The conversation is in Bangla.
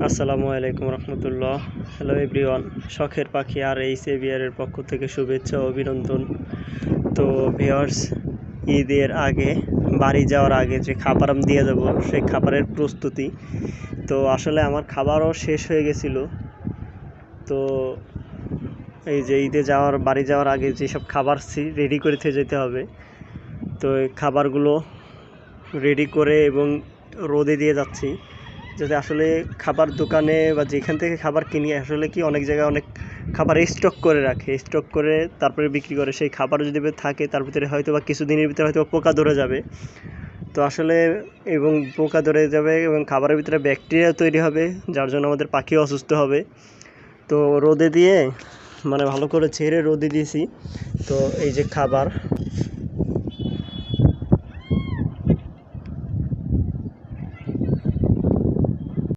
আসসালামু আলাইকুম রহমতুল্লাহ। হ্যালো এভরিওয়ান, শখের পাখি আর এই সেভিয়ারের পক্ষ থেকে শুভেচ্ছা ও অভিনন্দন। তো ভিউয়ার্স, ঈদের আগে বাড়ি যাওয়ার আগে যে খাবার আমি দিয়ে দেবো সেই খাবারের প্রস্তুতি। তো আসলে আমার খাবারও শেষ হয়ে গেছিলো। তো এই যে বাড়ি যাওয়ার আগে যেসব খাবার রেডি করে থেকে যেতে হবে, তো এই খাবারগুলো রেডি করে এবং রোদে দিয়ে যাচ্ছি, যাতে আসলে খাবার দোকানে বা যেখান থেকে খাবার কিনি আসলে কি অনেক জায়গায় অনেক খাবার স্টক করে রাখে, স্টক করে তারপরে বিক্রি করে। সেই খাবার যদি থাকে তার ভিতরে হয়তো বা কিছুদিনের ভিতরে হয়তো পোকা ধরে যাবে। তো আসলে এবং পোকা ধরে যাবে এবং খাবারের ভিতরে ব্যাকটেরিয়া তৈরি হবে, যার জন্য আমাদের পাখিও অসুস্থ হবে। তো রোদে দিয়ে ভালো করে ছেড়ে রোদে দিয়েছি। তো এই যে খাবার,